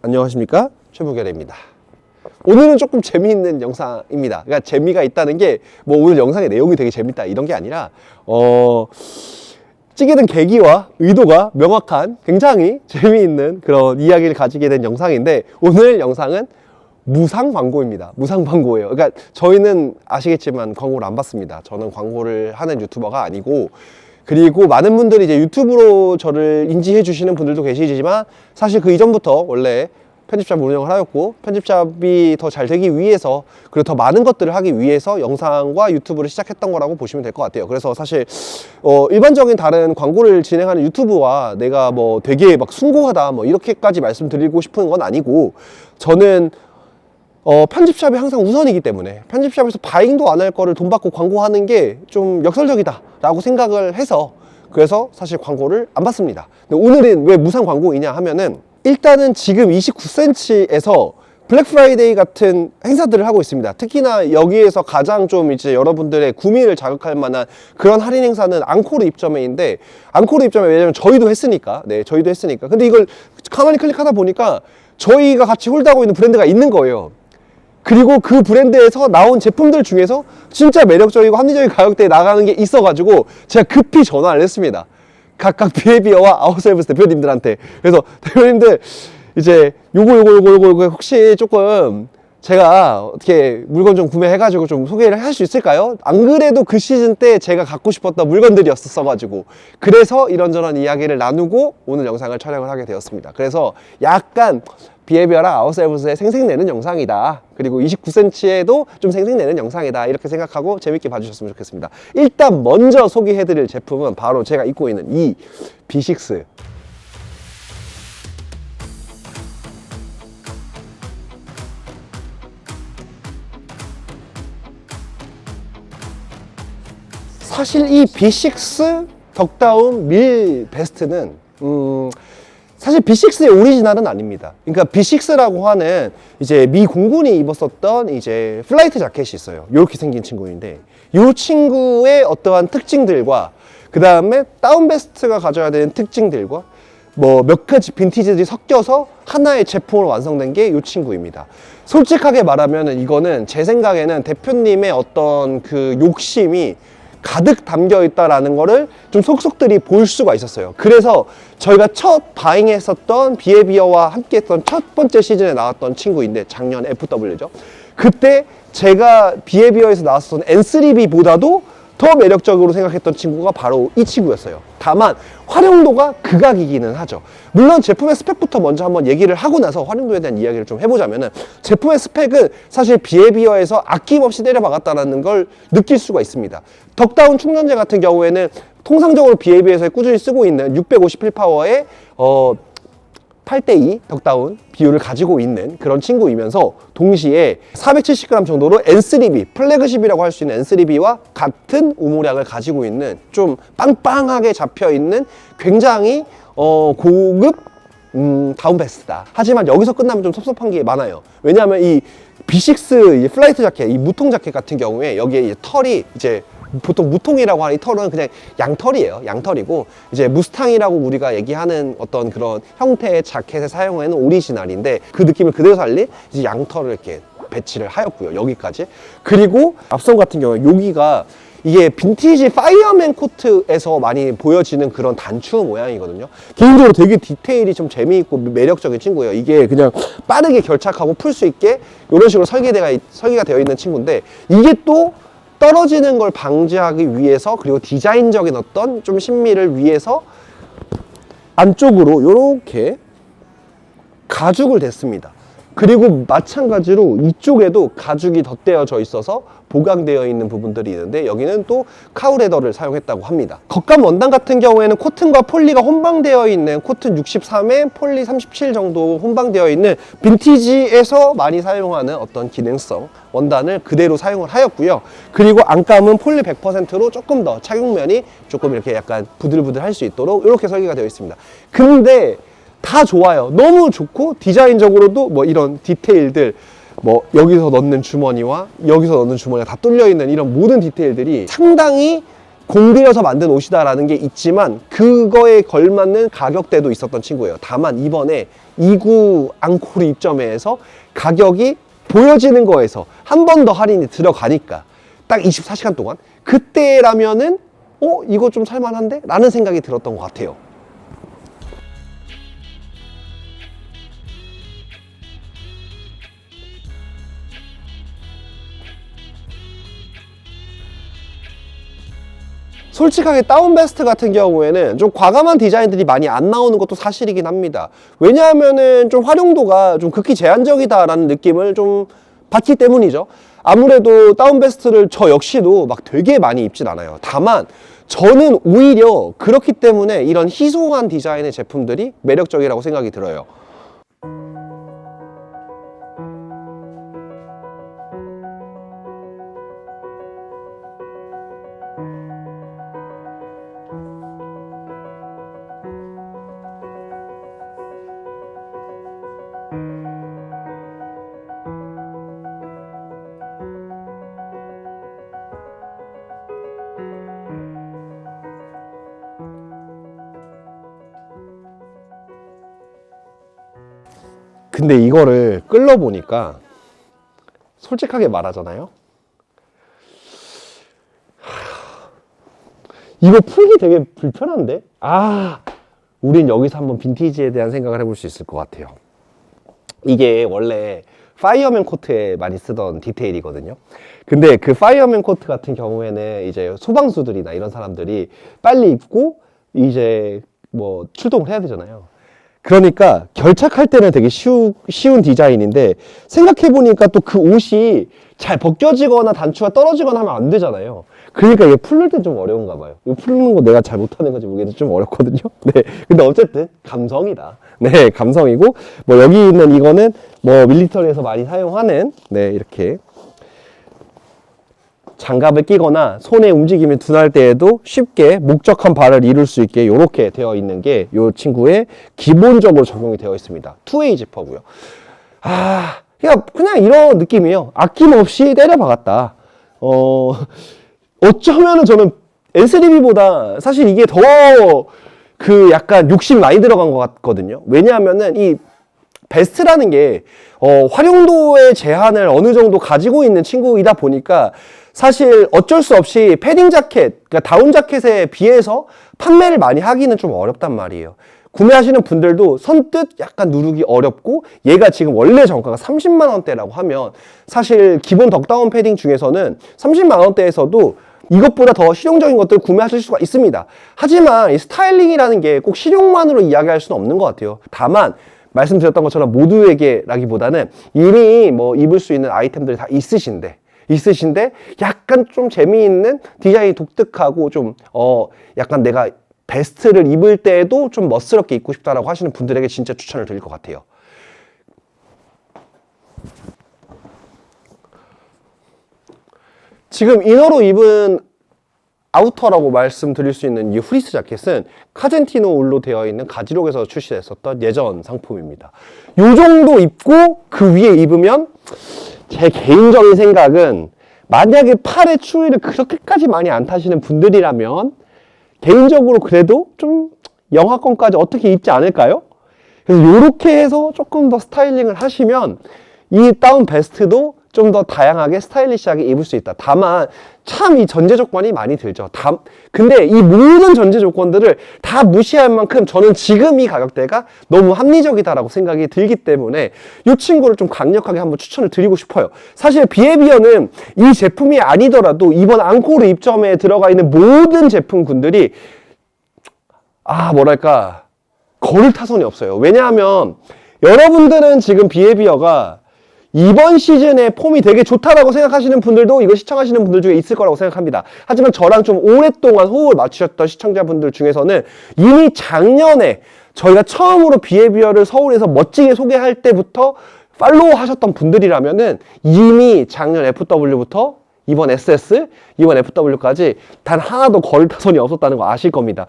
안녕하십니까, 최무결입니다. 오늘은 조금 재미있는 영상입니다. 그러니까 재미가 있다는 게 뭐 오늘 영상의 내용이 되게 재밌다 이런 게 아니라 찍게 된 계기와 의도가 명확한 굉장히 재미있는 그런 이야기를 가지게 된 영상인데, 오늘 영상은 무상 광고입니다. 무상 광고예요. 그러니까 저희는 아시겠지만 광고를 안 받습니다. 저는 광고를 하는 유튜버가 아니고, 그리고 많은 분들이 이제 유튜브로 저를 인지해 주시는 분들도 계시지만, 사실 그 이전부터 원래 편집샵 운영을 하였고, 편집샵이 더 잘 되기 위해서, 그리고 더 많은 것들을 하기 위해서 영상과 유튜브를 시작했던 거라고 보시면 될 것 같아요. 그래서 사실 일반적인 다른 광고를 진행하는 유튜브와 내가 뭐 되게 막 숭고하다 뭐 이렇게까지 말씀드리고 싶은 건 아니고, 저는 편집샵이 항상 우선이기 때문에 편집샵에서 바잉도 안 할 거를 돈 받고 광고하는 게 좀 역설적이다 라고 생각을 해서, 그래서 사실 광고를 안 받습니다. 근데 오늘은 왜 무상 광고이냐 하면은, 일단은 지금 29cm에서 블랙 프라이데이 같은 행사들을 하고 있습니다. 특히나 여기에서 가장 좀 이제 여러분들의 구매를 자극할 만한 그런 할인 행사는 앙코르 입점회인데, 앙코르 입점회 왜냐면 저희도 했으니까, 저희도 했으니까. 근데 이걸 가만히 클릭하다 보니까 저희가 같이 홀드하고 있는 브랜드가 있는 거예요. 그리고 그 브랜드에서 나온 제품들 중에서 진짜 매력적이고 합리적인 가격대에 나가는 게 있어가지고 제가 급히 전화를 했습니다. 각각 비헤비어와 아웃셀브스 대표님들한테. 그래서 대표님들 이제 요거 혹시 조금 제가 어떻게 물건 좀 구매해가지고 좀 소개를 할 수 있을까요? 안 그래도 그 시즌 때 제가 갖고 싶었던 물건들이었어가지고, 그래서 이런저런 이야기를 나누고 오늘 영상을 촬영을 하게 되었습니다. 그래서 약간 비헤비어랑 아웃셀브스에 생색내는 영상이다, 그리고 29cm에도 좀 생색내는 영상이다, 이렇게 생각하고 재밌게 봐주셨으면 좋겠습니다. 일단 먼저 소개해드릴 제품은 바로 제가 입고 있는 이 B6. 사실 이 B6 덕다운 밀 베스트는 사실 B6의 오리지널은 아닙니다. 그러니까 B6라고 하는 이제 미 공군이 입었었던 이제 플라이트 자켓이 있어요. 이렇게 생긴 친구인데, 이 친구의 어떠한 특징들과 그 다음에 다운 베스트가 가져야 되는 특징들과 뭐 몇 가지 빈티지들이 섞여서 하나의 제품으로 완성된 게 이 친구입니다. 솔직하게 말하면 이거는 제 생각에는 대표님의 어떤 그 욕심이 가득 담겨 있다라는 거를 좀 속속들이 볼 수가 있었어요. 그래서 저희가 첫 바잉했었던 비헤비어와 함께 했던 첫 번째 시즌에 나왔던 친구인데, 작년 FW죠. 그때 제가 비헤비어에서 나왔었던 N3B보다도 더 매력적으로 생각했던 친구가 바로 이 친구였어요. 다만 활용도가 극악이기는 하죠. 물론 제품의 스펙부터 먼저 한번 얘기를 하고 나서 활용도에 대한 이야기를 좀 해보자면은, 제품의 스펙은 사실 비헤비어에서 아낌없이 때려박았다는 걸 느낄 수가 있습니다. 덕다운 충전재 같은 경우에는 통상적으로 비헤비어에서 꾸준히 쓰고 있는 650필파워의 8:2 덕다운 비율을 가지고 있는 그런 친구이면서, 동시에 470g 정도로 N3B, 플래그십이라고 할 수 있는 N3B와 같은 우모량을 가지고 있는, 좀 빵빵하게 잡혀있는 굉장히 고급 다운 베스트다. 하지만 여기서 끝나면 좀 섭섭한 게 많아요. 왜냐하면 이 B6 이 플라이트 자켓, 이 무통 자켓 같은 경우에 여기에 이제 털이, 이제 보통 무통이라고 하는 이 털은 그냥 양털이에요. 양털이고, 이제 무스탕이라고 우리가 얘기하는 어떤 그런 형태의 자켓에 사용하는 오리지널인데, 그 느낌을 그대로 살린 이제 양털을 이렇게 배치를 하였고요. 여기까지. 그리고 앞선 같은 경우에 여기가 이게 빈티지 파이어맨 코트에서 많이 보여지는 그런 단추 모양이거든요. 개인적으로 되게 디테일이 좀 재미있고 매력적인 친구예요. 이게 그냥 빠르게 결착하고 풀 수 있게 이런 식으로 설계가 되어 있는 친구인데, 이게 또 떨어지는 걸 방지하기 위해서, 그리고 디자인적인 어떤 좀 신미를 위해서 안쪽으로 이렇게 가죽을 댔습니다. 그리고 마찬가지로 이쪽에도 가죽이 덧대어져 있어서 보강되어 있는 부분들이 있는데, 여기는 또 카우레더를 사용했다고 합니다. 겉감 원단 같은 경우에는 코튼과 폴리가 혼방되어 있는, 코튼 63에 폴리 37 정도 혼방되어 있는 빈티지에서 많이 사용하는 어떤 기능성 원단을 그대로 사용을 하였고요. 그리고 안감은 폴리 100%로 조금 더 착용면이 조금 이렇게 약간 부들부들 할 수 있도록 이렇게 설계가 되어 있습니다. 근데 다 좋아요. 너무 좋고, 디자인적으로도 뭐 이런 디테일들, 뭐 여기서 넣는 주머니와 여기서 넣는 주머니가 다 뚫려 있는 이런 모든 디테일들이 상당히 공들여서 만든 옷이다라는 게 있지만 그거에 걸맞는 가격대도 있었던 친구예요. 다만 이번에 2구 앙코르 입점회에서 가격이 보여지는 거에서 한 번 더 할인이 들어가니까 딱 24시간 동안 그때라면은 이거 좀 살만한데? 라는 생각이 들었던 것 같아요. 솔직하게 다운베스트 같은 경우에는 좀 과감한 디자인들이 많이 안 나오는 것도 사실이긴 합니다. 왜냐하면은 좀 활용도가 좀 극히 제한적이다라는 느낌을 좀 받기 때문이죠. 아무래도 다운베스트를 저 역시도 막 되게 많이 입진 않아요. 다만 저는 오히려 그렇기 때문에 이런 희소한 디자인의 제품들이 매력적이라고 생각이 들어요. 근데 이거를 끌러보니까 솔직하게 말하잖아요. 이거 풀기 되게 불편한데? 우린 여기서 한번 빈티지에 대한 생각을 해볼 수 있을 것 같아요. 이게 원래 파이어맨 코트에 많이 쓰던 디테일이거든요. 근데 그 파이어맨 코트 같은 경우에는 이제 소방수들이나 이런 사람들이 빨리 입고 이제 뭐 출동을 해야 되잖아요. 그러니까 결착할 때는 되게 쉬운 디자인인데 생각해보니까 또 그 옷이 잘 벗겨지거나 단추가 떨어지거나 하면 안 되잖아요. 그러니까 이게 풀릴 때 좀 어려운가 봐요. 이거 풀는 거 내가 잘 못하는 건지 모르겠는데 좀 어렵거든요. 네. 근데 어쨌든 감성이다. 네, 감성이고 뭐 여기 있는 이거는 뭐 밀리터리에서 많이 사용하는 네, 이렇게 장갑을 끼거나 손의 움직임이 둔할 때에도 쉽게 목적한 바를 이룰 수 있게 이렇게 되어 있는 게 이 친구의 기본적으로 적용이 되어 있습니다. 투웨이 지퍼고요. 그냥 이런 느낌이에요. 아낌없이 때려 박았다. 어쩌면은 저는 N3B보다 사실 이게 더 그 약간 욕심 많이 들어간 것 같거든요. 왜냐하면은 이 베스트라는 게 활용도의 제한을 어느 정도 가지고 있는 친구이다 보니까 사실 어쩔 수 없이 패딩 자켓, 그러니까 다운 자켓에 비해서 판매를 많이 하기는 좀 어렵단 말이에요. 구매하시는 분들도 선뜻 약간 누르기 어렵고 얘가 지금 원래 정가가 30만 원대라고 하면 사실 기본 덕다운 패딩 중에서는 30만 원대에서도 이것보다 더 실용적인 것들을 구매하실 수가 있습니다. 하지만 이 스타일링이라는 게 꼭 실용만으로 이야기할 수는 없는 것 같아요. 다만 말씀드렸던 것처럼 모두에게라기보다는 이미 뭐 입을 수 있는 아이템들이 다 있으신데 약간 좀 재미있는 디자인이 독특하고 좀 약간 내가 베스트를 입을 때에도 좀 멋스럽게 입고 싶다라고 하시는 분들에게 진짜 추천을 드릴 것 같아요. 지금 이너로 입은 아우터라고 말씀드릴 수 있는 이 후리스 자켓은 카젠티노 울로 되어 있는 가지록에서 출시됐었던 예전 상품입니다. 요 정도 입고 그 위에 입으면 제 개인적인 생각은 만약에 팔의 추위를 그렇게까지 많이 안 타시는 분들이라면 개인적으로 그래도 좀 영하권까지 어떻게 입지 않을까요? 그래서 이렇게 해서 조금 더 스타일링을 하시면 이 다운 베스트도 좀 더 다양하게 스타일리시하게 입을 수 있다. 다만 참 이 전제 조건이 많이 들죠. 근데 이 모든 전제 조건들을 다 무시할 만큼 저는 지금 이 가격대가 너무 합리적이다라고 생각이 들기 때문에 이 친구를 좀 강력하게 한번 추천을 드리고 싶어요. 사실 비에비어는 이 제품이 아니더라도 이번 앙코르 입점에 들어가 있는 모든 제품군들이 뭐랄까 거를 타선이 없어요. 왜냐하면 여러분들은 지금 비에비어가 이번 시즌에 폼이 되게 좋다라고 생각하시는 분들도 이거 시청하시는 분들 중에 있을 거라고 생각합니다. 하지만 저랑 좀 오랫동안 호흡을 맞추셨던 시청자분들 중에서는 이미 작년에 저희가 처음으로 비에비어를 서울에서 멋지게 소개할 때부터 팔로우 하셨던 분들이라면은 이미 작년 FW부터 이번 SS, 이번 FW까지 단 하나도 거를 타선이 없었다는 거 아실 겁니다.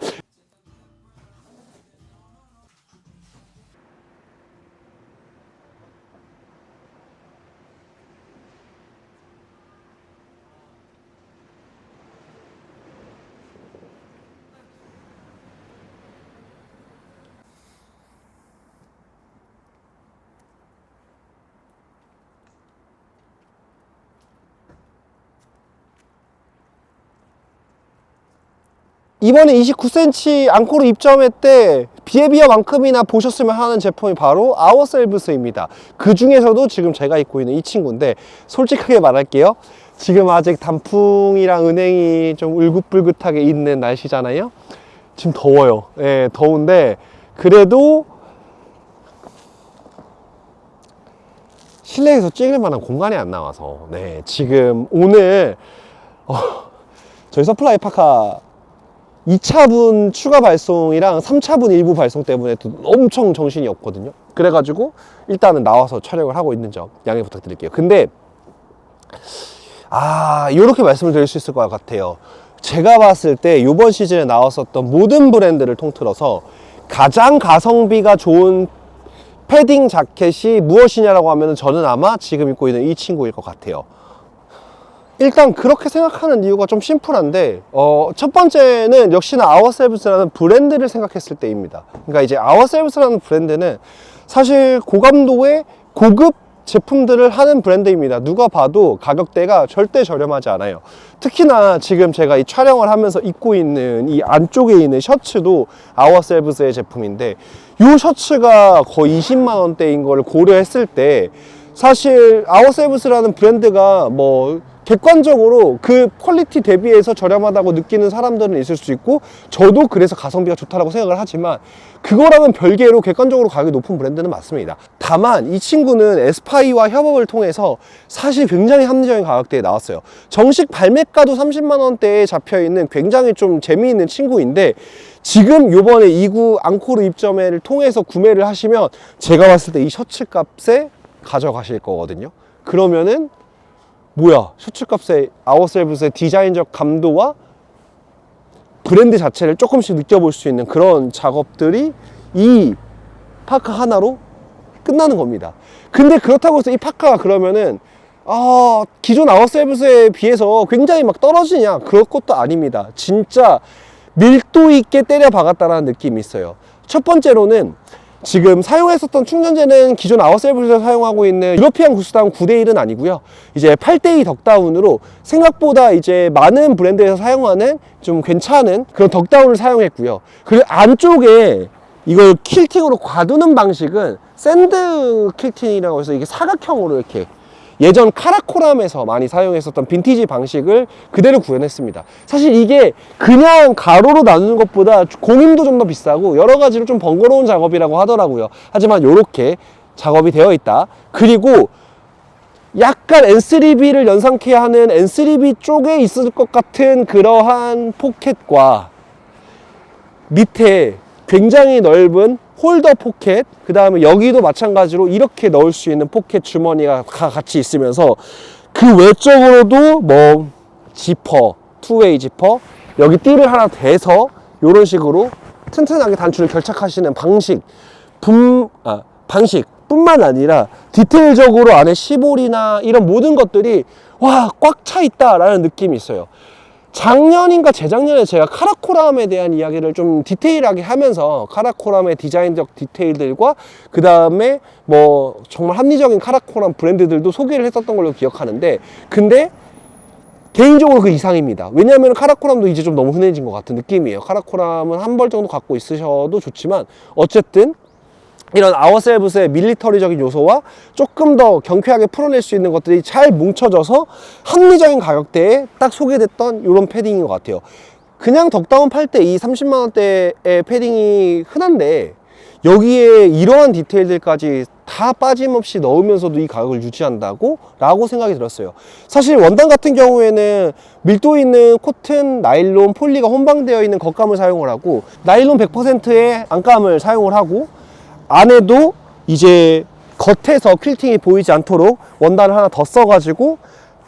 이번에 29cm 앙코르 입점회 때 비에비어만큼이나 보셨으면 하는 제품이 바로 아워셀브스입니다. 그 중에서도 지금 제가 입고 있는 이 친구인데, 솔직하게 말할게요. 지금 아직 단풍이랑 은행이 좀 울긋불긋하게 있는 날씨잖아요. 지금 더워요. 예, 더운데 그래도 실내에서 찍을 만한 공간이 안 나와서, 네, 지금 오늘 저희 서플라이 파카 2차분 추가 발송이랑 3차분 일부 발송 때문에 또 엄청 정신이 없거든요. 그래가지고 일단은 나와서 촬영을 하고 있는 점 양해 부탁드릴게요. 근데 이렇게 말씀을 드릴 수 있을 것 같아요. 제가 봤을 때 이번 시즌에 나왔었던 모든 브랜드를 통틀어서 가장 가성비가 좋은 패딩 자켓이 무엇이냐라고 하면 저는 아마 지금 입고 있는 이 친구일 것 같아요. 일단 그렇게 생각하는 이유가 좀 심플한데, 첫 번째는 역시나 아워셀브스라는 브랜드를 생각했을 때입니다. 그러니까 이제 아워셀브스라는 브랜드는 사실 고감도의 고급 제품들을 하는 브랜드입니다. 누가 봐도 가격대가 절대 저렴하지 않아요. 특히나 지금 제가 이 촬영을 하면서 입고 있는 이 안쪽에 있는 셔츠도 아워셀브스의 제품인데, 이 셔츠가 거의 20만 원대인 걸 고려했을 때 사실 아워셀브스라는 브랜드가 뭐 객관적으로 그 퀄리티 대비해서 저렴하다고 느끼는 사람들은 있을 수 있고, 저도 그래서 가성비가 좋다라고 생각을 하지만, 그거랑은 별개로 객관적으로 가격이 높은 브랜드는 맞습니다. 다만 이 친구는 에스파이와 협업을 통해서 사실 굉장히 합리적인 가격대에 나왔어요. 정식 발매가도 30만 원대에 잡혀있는 굉장히 좀 재미있는 친구인데, 지금 요번에 2구 앙코르 입점회를 통해서 구매를 하시면 제가 봤을 때 이 셔츠 값에 가져가실 거거든요. 그러면은 뭐야, 셔츠 값에 아워셀브스의 디자인적 감도와 브랜드 자체를 조금씩 느껴볼 수 있는 그런 작업들이 이 파카 하나로 끝나는 겁니다. 근데 그렇다고 해서 이 파카가 그러면은 기존 아워셀브스에 비해서 굉장히 막 떨어지냐, 그럴 것도 아닙니다. 진짜 밀도 있게 때려 박았다라는 느낌이 있어요. 첫 번째로는 지금 사용했었던 충전재는 기존 아워셀브스에서 사용하고 있는 유러피안 구스다운 9대1은 아니고요. 이제 8대2 덕다운으로 생각보다 이제 많은 브랜드에서 사용하는 좀 괜찮은 그런 덕다운을 사용했고요. 그리고 안쪽에 이걸 킬팅으로 과두는 방식은 샌드 킬팅이라고 해서 이게 사각형으로 이렇게 예전 카라코람에서 많이 사용했었던 빈티지 방식을 그대로 구현했습니다. 사실 이게 그냥 가로로 나누는 것보다 공임도 좀 더 비싸고 여러 가지로 좀 번거로운 작업이라고 하더라고요. 하지만 이렇게 작업이 되어 있다. 그리고 약간 N3B를 연상케 하는 N3B 쪽에 있을 것 같은 그러한 포켓과 밑에 굉장히 넓은 홀더 포켓, 그 다음에 여기도 마찬가지로 이렇게 넣을 수 있는 포켓 주머니가 같이 있으면서 그 외적으로도 뭐 지퍼, 투웨이 지퍼, 여기 띠를 하나 대서 이런 식으로 튼튼하게 단추를 결착하시는 방식뿐만 아니라 디테일적으로 안에 시볼이나 이런 모든 것들이 와, 꽉 차 있다라는 느낌이 있어요. 작년인가 재작년에 제가 카라코람에 대한 이야기를 좀 디테일하게 하면서 카라코람의 디자인적 디테일들과 그 다음에 뭐 정말 합리적인 카라코람 브랜드들도 소개를 했었던 걸로 기억하는데, 근데 개인적으로 그 이상입니다. 왜냐하면 카라코람도 이제 좀 너무 흔해진 것 같은 느낌이에요. 카라코람은 한 벌 정도 갖고 있으셔도 좋지만 어쨌든 이런 아워셀브스의 밀리터리적인 요소와 조금 더 경쾌하게 풀어낼 수 있는 것들이 잘 뭉쳐져서 합리적인 가격대에 딱 소개됐던 이런 패딩인 것 같아요. 그냥 덕다운 8대2 30만원대의 패딩이 흔한데 여기에 이러한 디테일들까지 다 빠짐없이 넣으면서도 이 가격을 유지한다고? 라고 생각이 들었어요. 사실 원단 같은 경우에는 밀도 있는 코튼, 나일론, 폴리가 혼방되어 있는 겉감을 사용을 하고, 나일론 100%의 안감을 사용을 하고, 안에도 이제 겉에서 퀼팅이 보이지 않도록 원단을 하나 더 써가지고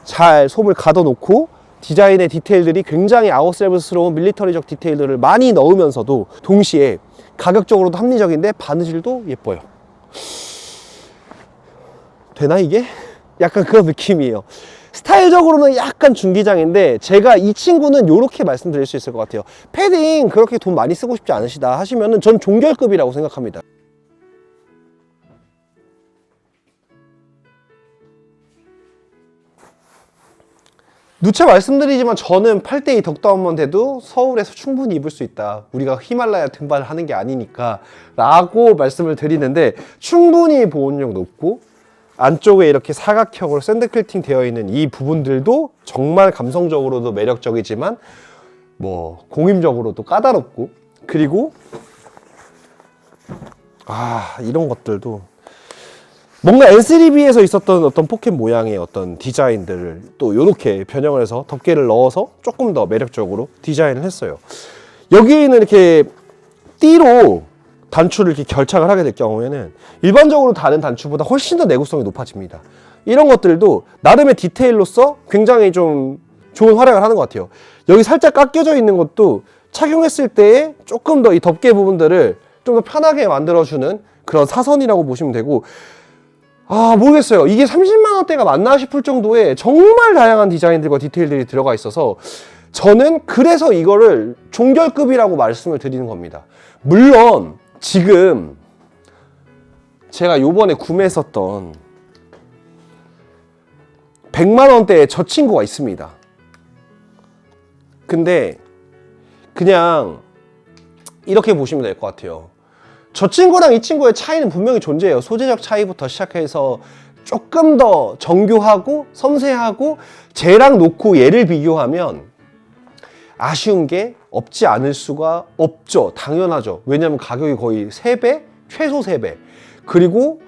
잘 솜을 가둬 놓고 디자인의 디테일들이 굉장히 아웃셀브스러운 밀리터리적 디테일들을 많이 넣으면서도 동시에 가격적으로도 합리적인데 바느질도 예뻐요. 되나 이게? 약간 그런 느낌이에요. 스타일적으로는 약간 중기장인데 제가 이 친구는 이렇게 말씀드릴 수 있을 것 같아요. 패딩 그렇게 돈 많이 쓰고 싶지 않으시다 하시면은 전 종결급이라고 생각합니다. 누차 말씀드리지만 저는 8대2 덕다운만 돼도 서울에서 충분히 입을 수 있다. 우리가 히말라야 등반을 하는 게 아니니까 라고 말씀을 드리는데, 충분히 보온력 높고 안쪽에 이렇게 사각형으로 샌드 퀼팅 되어 있는 이 부분들도 정말 감성적으로도 매력적이지만 뭐 공임적으로도 까다롭고, 그리고 이런 것들도 뭔가 N3B에서 있었던 어떤 포켓 모양의 어떤 디자인들을 또 이렇게 변형을 해서 덮개를 넣어서 조금 더 매력적으로 디자인을 했어요. 여기는 이렇게 띠로 단추를 이렇게 결착을 하게 될 경우에는 일반적으로 다른 단추보다 훨씬 더 내구성이 높아집니다. 이런 것들도 나름의 디테일로서 굉장히 좀 좋은 활약을 하는 것 같아요. 여기 살짝 깎여져 있는 것도 착용했을 때에 조금 더 이 덮개 부분들을 좀 더 편하게 만들어주는 그런 사선이라고 보시면 되고, 모르겠어요. 이게 30만 원대가 맞나 싶을 정도의 정말 다양한 디자인들과 디테일들이 들어가 있어서 저는 그래서 이거를 종결급이라고 말씀을 드리는 겁니다. 물론 지금 제가 요번에 구매했었던 100만 원대의 저 친구가 있습니다. 근데 그냥 이렇게 보시면 될 것 같아요. 저 친구랑 이 친구의 차이는 분명히 존재해요. 소재적 차이부터 시작해서 조금 더 정교하고 섬세하고, 쟤랑 놓고 얘를 비교하면 아쉬운 게 없지 않을 수가 없죠. 당연하죠. 왜냐면 가격이 거의 3배? 최소 3배. 그리고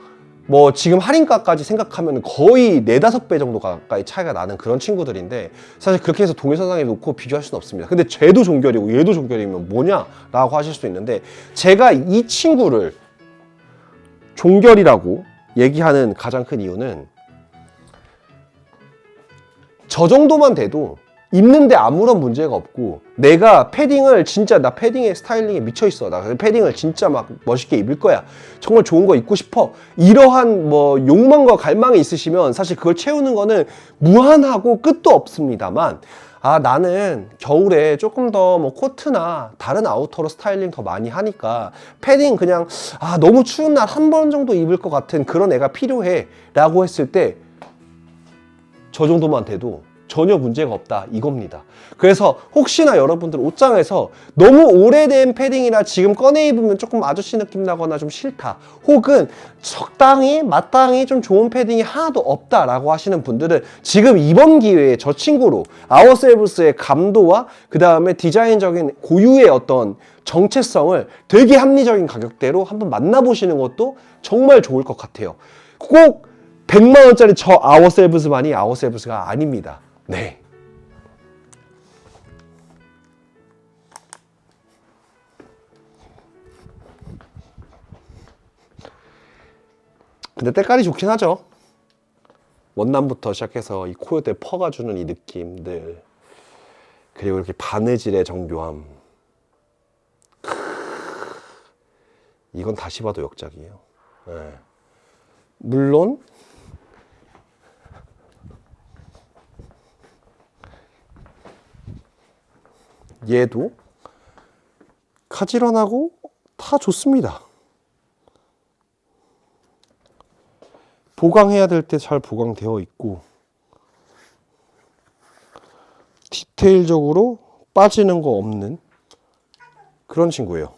뭐 지금 할인가까지 생각하면 거의 4-5배 정도 가까이 차이가 나는 그런 친구들인데, 사실 그렇게 해서 동일선상에 놓고 비교할 수는 없습니다. 근데 쟤도 종결이고 얘도 종결이면 뭐냐? 라고 하실 수 있는데, 제가 이 친구를 종결이라고 얘기하는 가장 큰 이유는 저 정도만 돼도 입는데 아무런 문제가 없고, 내가 패딩을 진짜, 나 패딩에 스타일링에 미쳐있어, 나 패딩을 진짜 막 멋있게 입을 거야, 정말 좋은 거 입고 싶어, 이러한 뭐 욕망과 갈망이 있으시면 사실 그걸 채우는 거는 무한하고 끝도 없습니다만, 나는 겨울에 조금 더 뭐 코트나 다른 아우터로 스타일링 더 많이 하니까 패딩 그냥 너무 추운 날 한 번 정도 입을 것 같은 그런 애가 필요해 라고 했을 때 저 정도만 돼도 전혀 문제가 없다, 이겁니다. 그래서 혹시나 여러분들 옷장에서 너무 오래된 패딩이라 지금 꺼내 입으면 조금 아저씨 느낌 나거나 좀 싫다, 혹은 적당히 마땅히 좀 좋은 패딩이 하나도 없다라고 하시는 분들은 지금 이번 기회에 저 친구로 아워셀브스의 감도와 그 다음에 디자인적인 고유의 어떤 정체성을 되게 합리적인 가격대로 한번 만나보시는 것도 정말 좋을 것 같아요. 꼭 100만 원짜리 저 아워셀브스만이 아워셀브스가 아닙니다. 네. 근데 때깔이 좋긴 하죠. 원단부터 시작해서 이 코요테 퍼가 주는 이 느낌들, 그리고 이렇게 바느질의 정교함, 이건 다시 봐도 역작이에요. 네. 물론 얘도 카지런하고 다 좋습니다. 보강해야 될 때 잘 보강되어 있고, 디테일적으로 빠지는 거 없는 그런 친구예요.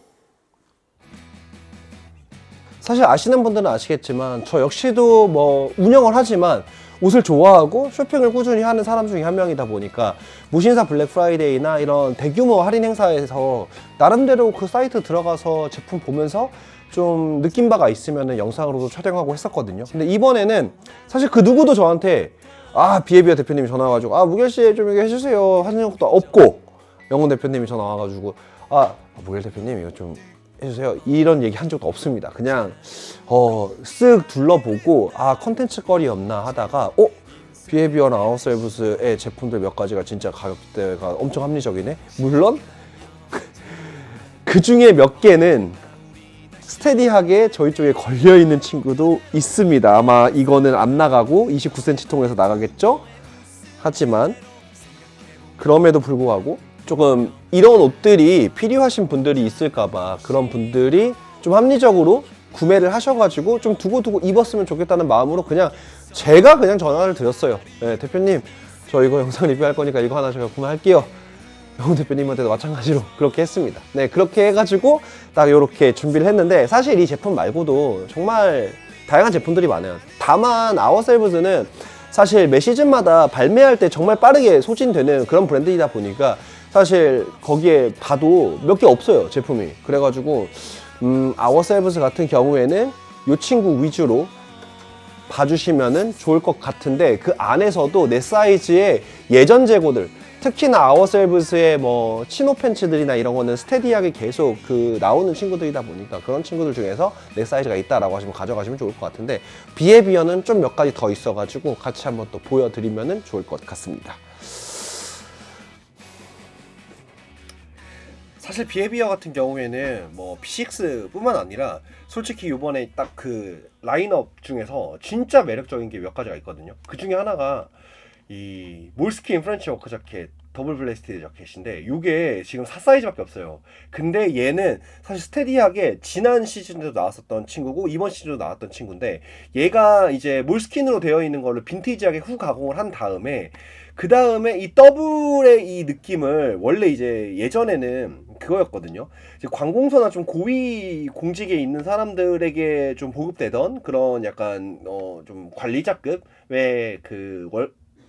사실 아시는 분들은 아시겠지만 저 역시도 뭐 운영을 하지만 옷을 좋아하고 쇼핑을 꾸준히 하는 사람 중에 한 명이다 보니까, 무신사 블랙 프라이데이나 이런 대규모 할인 행사에서 나름대로 그 사이트 들어가서 제품 보면서 좀 느낀 바가 있으면 영상으로도 촬영하고 했었거든요. 근데 이번에는 사실 그 누구도 저한테 비에비어 대표님이 전화 와가지고 무결씨 좀 이거 해주세요 하는 것도 없고, 영훈 대표님이 전화 와가지고 무결 대표님 이거 좀 해주세요 이런 얘기 한 적도 없습니다. 그냥 쓱 둘러보고 컨텐츠 거리 없나 하다가 비헤비어나 아웃셀브스의 제품들 몇 가지가 진짜 가격대가 엄청 합리적이네. 물론 그 중에 몇 개는 스테디하게 저희 쪽에 걸려있는 친구도 있습니다. 아마 이거는 안 나가고 29cm 통해서 나가겠죠? 하지만 그럼에도 불구하고 조금 이런 옷들이 필요하신 분들이 있을까봐 그런 분들이 좀 합리적으로 구매를 하셔가지고 좀 두고두고 입었으면 좋겠다는 마음으로 그냥 제가 그냥 전화를 드렸어요. 네, 대표님 저 이거 영상 리뷰할 거니까 이거 하나 제가 구매할게요. 영훈 대표님한테도 마찬가지로 그렇게 했습니다. 네, 그렇게 해가지고 딱 이렇게 준비를 했는데, 사실 이 제품 말고도 정말 다양한 제품들이 많아요. 다만 아워셀브즈는 사실 매 시즌마다 발매할 때 정말 빠르게 소진되는 그런 브랜드이다 보니까 사실 거기에 봐도 몇 개 없어요, 제품이. 그래가지고 아워셀브즈 같은 경우에는 이 친구 위주로 봐주시면은 좋을 것 같은데, 그 안에서도 내 사이즈의 예전 재고들, 특히나 아워셀브스의 뭐 치노 팬츠들이나 이런 거는 스테디하게 계속 그 나오는 친구들이다 보니까 그런 친구들 중에서 내 사이즈가 있다라고 하시면 가져가시면 좋을 것 같은데, 비해비어는 좀 몇 가지 더 있어가지고 같이 한번 또 보여드리면은 좋을 것 같습니다. 사실 비해비어 같은 경우에는 뭐 B6뿐만 아니라 솔직히 이번에 딱 그 라인업 중에서 진짜 매력적인 게 몇 가지가 있거든요. 그 중에 하나가 이 몰스킨 프렌치 워크 자켓 더블 블레스티드 자켓인데, 이게 지금 4사이즈밖에 없어요. 근데 얘는 사실 스테디하게 지난 시즌에도 나왔었던 친구고 이번 시즌에도 나왔던 친구인데, 얘가 이제 몰스킨으로 되어 있는 걸로 빈티지하게 후 가공을 한 다음에, 그 다음에 이 더블의 이 느낌을, 원래 이제 예전에는 그거였거든요. 이제 관공서나 좀 고위 공직에 있는 사람들에게 좀 보급되던 그런 약간 좀 관리자급의 그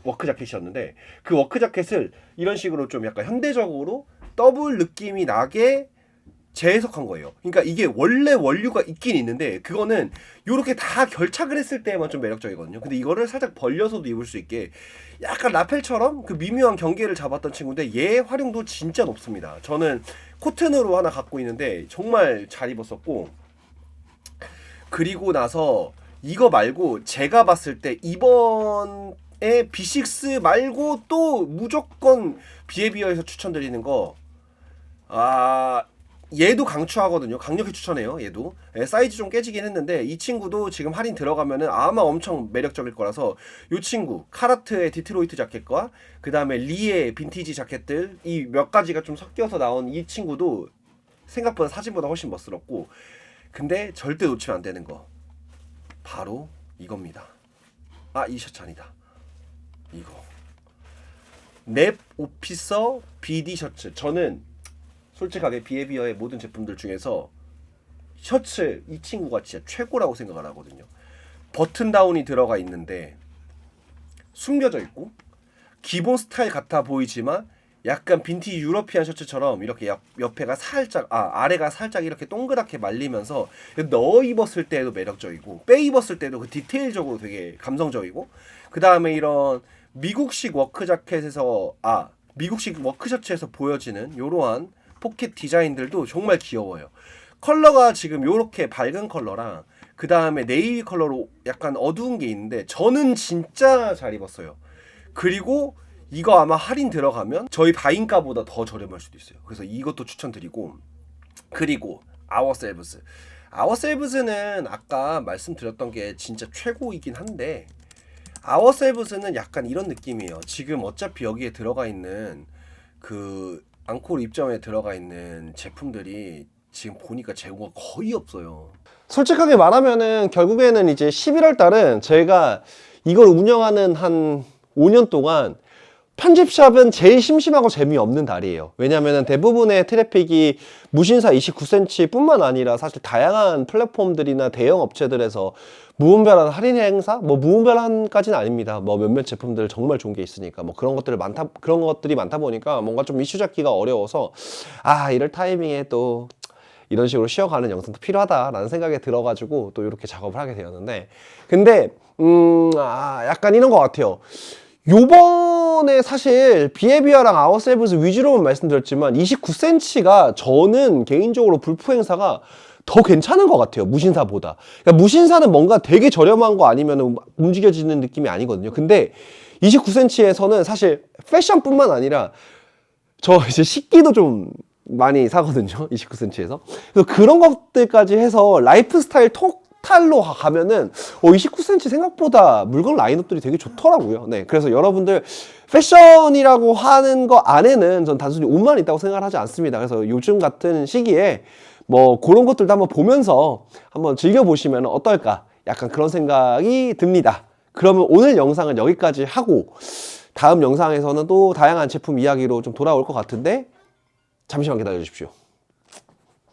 워크 자켓이었는데, 그 워크 자켓을 이런 식으로 좀 약간 현대적으로 더블 느낌이 나게 재해석한 거예요. 그러니까 이게 원래 원류가 있긴 있는데 그거는 요렇게 다 결착을 했을 때만 좀 매력적이거든요. 근데 이거를 살짝 벌려서도 입을 수 있게 약간 라펠처럼 그 미묘한 경계를 잡았던 친구인데, 얘 활용도 진짜 높습니다. 저는 코튼으로 하나 갖고 있는데 정말 잘 입었었고, 그리고 나서 이거 말고 제가 봤을 때 이번에 B6 말고 또 무조건 비해비어에서 추천드리는 거, 얘도 강추하거든요. 강력히 추천해요. 얘도 사이즈 좀 깨지긴 했는데 이 친구도 지금 할인 들어가면은 아마 엄청 매력적일 거라서, 이 친구 카라트의 디트로이트 자켓과 그 다음에 리의 빈티지 자켓들, 이 몇 가지가 좀 섞여서 나온 이 친구도 생각보다 사진보다 훨씬 멋스럽고, 근데 절대 놓치면 안 되는 거 바로 이겁니다. 이 셔츠 아니다, 이거 랩 오피서 BD 셔츠. 저는 솔직하게 비해비어의 모든 제품들 중에서 셔츠 이 친구가 진짜 최고라고 생각을 하거든요. 버튼 다운이 들어가 있는데 숨겨져 있고, 기본 스타일 같아 보이지만 약간 빈티지 유러피안 셔츠처럼 이렇게 옆에가 살짝 아래가 살짝 이렇게 동그랗게 말리면서 넣어 입었을 때도 매력적이고, 빼 입었을 때도 그 디테일적으로 되게 감성적이고, 그 다음에 이런 미국식 워크 자켓에서 미국식 워크 셔츠에서 보여지는 이러한 포켓 디자인들도 정말 귀여워요. 컬러가 지금 요렇게 밝은 컬러랑 그 다음에 네이비 컬러로 약간 어두운 게 있는데, 저는 진짜 잘 입었어요. 그리고 이거 아마 할인 들어가면 저희 바인가보다 더 저렴할 수도 있어요. 그래서 이것도 추천드리고, 그리고 아워셀브즈는 아까 말씀드렸던 게 진짜 최고이긴 한데, 아워셀브즈는 약간 이런 느낌이에요. 지금 어차피 여기에 들어가 있는 그 앙코르 입점에 들어가 있는 제품들이 지금 보니까 재고가 거의 없어요. 솔직하게 말하면은 결국에는 이제 11월 달은 저희가 이걸 운영하는 한 5년 동안 편집샵은 제일 심심하고 재미없는 달이에요. 왜냐면은 대부분의 트래픽이 무신사 29cm 뿐만 아니라 사실 다양한 플랫폼들이나 대형 업체들에서 무분별한 할인 행사? 뭐 무분별한까지는 아닙니다. 뭐 몇몇 제품들 정말 좋은 게 있으니까 뭐 그런 것들이 많다 보니까 뭔가 좀 이슈 잡기가 어려워서 이럴 타이밍에 또 이런 식으로 쉬어가는 영상도 필요하다라는 생각이 들어가지고 또 이렇게 작업을 하게 되었는데, 근데 약간 이런 것 같아요. 요번에 사실 비해비어랑 아워셀브즈 위주로만 말씀드렸지만 29cm가 저는 개인적으로 불프 행사가 더 괜찮은 것 같아요, 무신사보다. 그러니까 무신사는 뭔가 되게 저렴한 거 아니면 움직여지는 느낌이 아니거든요. 근데 29cm에서는 사실 패션뿐만 아니라 저 이제 식기도 좀 많이 사거든요, 29cm에서. 그래서 그런 것들까지 해서 라이프 스타일 토탈로 가면은 29cm 생각보다 물건 라인업들이 되게 좋더라고요. 네, 그래서 여러분들 패션이라고 하는 거 안에는 전 단순히 옷만 있다고 생각을 하지 않습니다. 그래서 요즘 같은 시기에 뭐 그런 것들도 한번 보면서 한번 즐겨보시면 어떨까, 약간 그런 생각이 듭니다. 그러면 오늘 영상은 여기까지 하고, 다음 영상에서는 또 다양한 제품 이야기로 좀 돌아올 것 같은데 잠시만 기다려 주십시오.